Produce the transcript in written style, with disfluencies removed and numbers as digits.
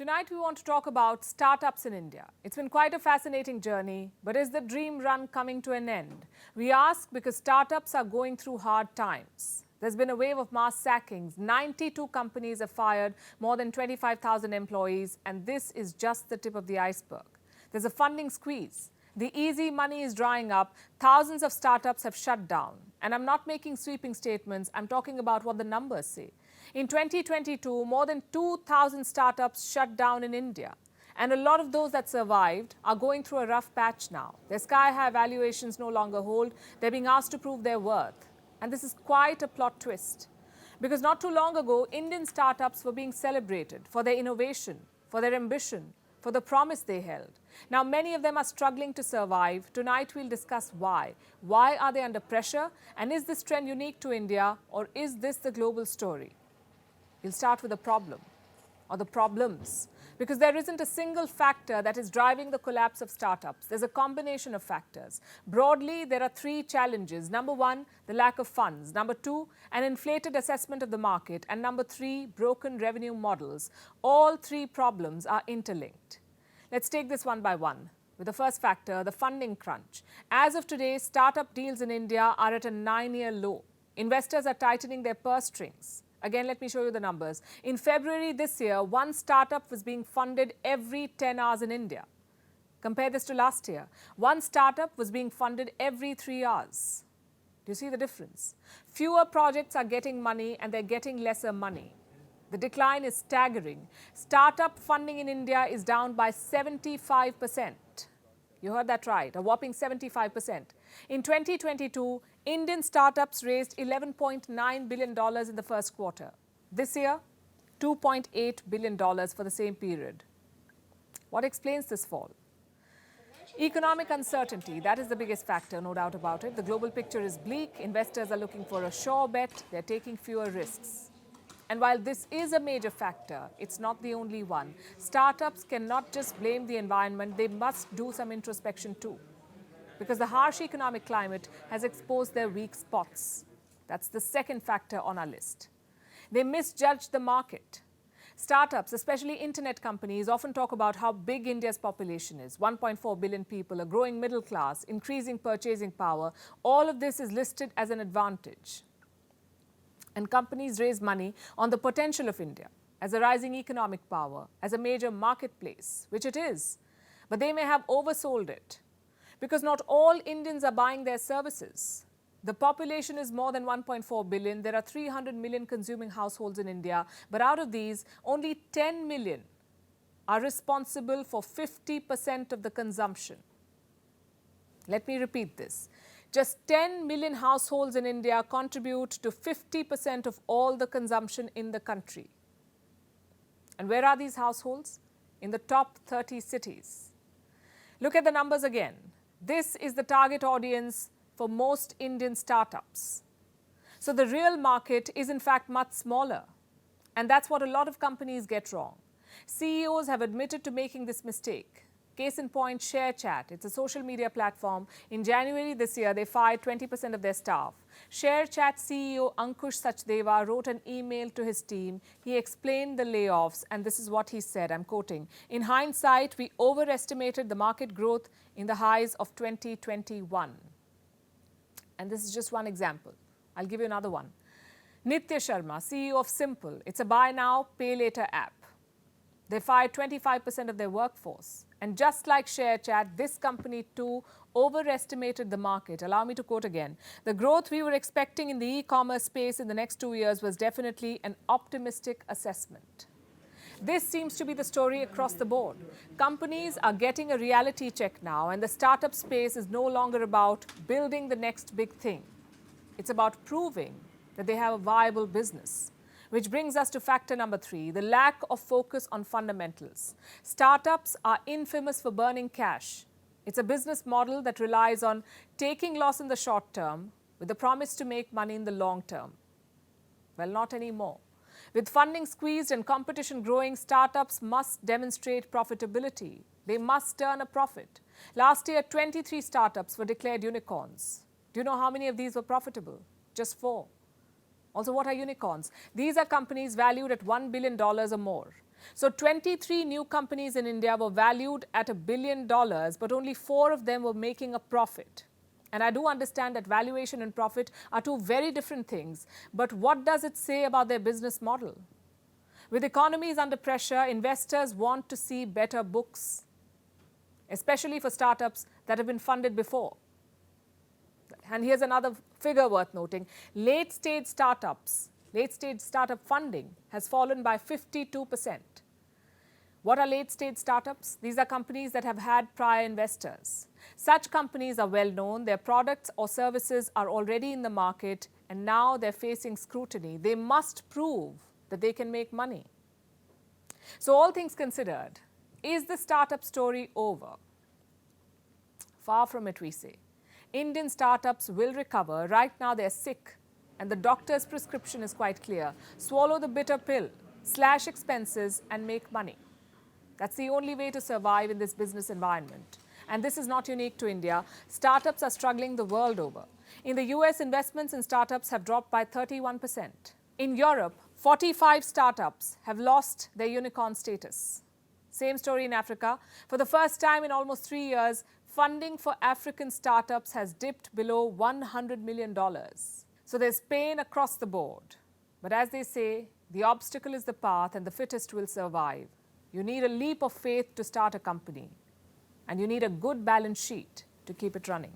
Tonight we want to talk about startups in India. It's been quite a fascinating journey, but is the dream run coming to an end? We ask because startups are going through hard times. There's been a wave of mass sackings. 92 companies have fired more than 25,000 employees, and this is just the tip of the iceberg. There's a funding squeeze. The easy money is drying up. Thousands of startups have shut down. And I'm not making sweeping statements. I'm talking about what the numbers say. In 2022, more than 2,000 startups shut down in India. And a lot of those that survived are going through a rough patch now. Their sky-high valuations no longer hold. They're being asked to prove their worth. And this is quite a plot twist. Because not too long ago, Indian startups were being celebrated for their innovation, for their ambition, for the promise they held. Now, many of them are struggling to survive. Tonight, we'll discuss why. Why are they under pressure? And is this trend unique to India, or is this the global story? We'll start with the problem, or the problems, because there isn't a single factor that is driving the collapse of startups. There's a combination of factors. Broadly, there are three challenges. Number one, the lack of funds. Number two, an inflated assessment of the market. And number three, broken revenue models. All three problems are interlinked. Let's take this one by one. With the first factor, the funding crunch. As of today, startup deals in India are at a 9-year low. Investors are tightening their purse strings. Again, let me show you the numbers. In February this year, one startup was being funded every 10 hours in India. Compare this to last year. One startup was being funded every 3 hours. Do you see the difference? Fewer projects are getting money and they're getting lesser money. The decline is staggering. Startup funding in India is down by 75%. You heard that right, a whopping 75%. In 2022, Indian startups raised $11.9 billion in the first quarter. This year, $2.8 billion for the same period. What explains this fall? Economic uncertainty, that is the biggest factor, no doubt about it. The global picture is bleak. Investors are looking for a sure bet. They're taking fewer risks. And while this is a major factor, it's not the only one. Startups cannot just blame the environment. They must do some introspection too. Because the harsh economic climate has exposed their weak spots. That's the second factor on our list. They misjudged the market. Startups, especially internet companies, often talk about how big India's population is. 1.4 billion people, a growing middle class, increasing purchasing power. All of this is listed as an advantage. And companies raise money on the potential of India as a rising economic power, as a major marketplace, which it is. But they may have oversold it. Because not all Indians are buying their services. The population is more than 1.4 billion. There are 300 million consuming households in India. But out of these, only 10 million are responsible for 50% of the consumption. Let me repeat this. Just 10 million households in India contribute to 50% of all the consumption in the country. And where are these households? In the top 30 cities. Look at the numbers again. This is the target audience for most Indian startups. So the real market is in fact much smaller. And that's what a lot of companies get wrong. CEOs have admitted to making this mistake. Case in point, ShareChat. It's a social media platform. In January this year, they fired 20% of their staff. ShareChat CEO Ankush Sachdeva wrote an email to his team. He explained the layoffs, and this is what he said, I'm quoting, "In hindsight, we overestimated the market growth in the highs of 2021. And this is just one example. I'll give you another one. Nitya Sharma, CEO of Simple. It's a buy now, pay later app. They fired 25% of their workforce. And just like ShareChat, this company too overestimated the market. Allow me to quote again. The growth we were expecting in the e-commerce space in the next 2 years was definitely an optimistic assessment." This seems to be the story across the board. Companies are getting a reality check now, and the startup space is no longer about building the next big thing. It's about proving that they have a viable business. Which brings us to factor number 3, the lack of focus on fundamentals. Startups are infamous for burning cash. It's a business model that relies on taking loss in the short term with the promise to make money in the long term. Well, not anymore. With funding squeezed and competition growing, startups must demonstrate profitability. They must turn a profit. Last year, 23 startups were declared unicorns. Do you know how many of these were profitable? Just 4. Also, what are unicorns? These are companies valued at $1 billion or more. So 23 new companies in India were valued at $1 billion, but only 4 of them were making a profit. And I do understand that valuation and profit are two very different things. But what does it say about their business model? With economies under pressure, investors want to see better books, especially for startups that have been funded before. And here's another figure worth noting. Late-stage startup funding has fallen by 52%. What are late-stage startups? These are companies that have had prior investors. Such companies are well known. Their products or services are already in the market, and now they're facing scrutiny. They must prove that they can make money. So all things considered, is the startup story over? Far from it, we say. Indian startups will recover. Right now they're sick, and the doctor's prescription is quite clear. Swallow the bitter pill, slash expenses, and make money. That's the only way to survive in this business environment. And this is not unique to India. Startups are struggling the world over. In the US, investments in startups have dropped by 31%. In Europe, 45 startups have lost their unicorn status. Same story in Africa. For the first time in almost 3 years, funding for African startups has dipped below $100 million. So there's pain across the board. But as they say, the obstacle is the path and the fittest will survive. You need a leap of faith to start a company, and you need a good balance sheet to keep it running.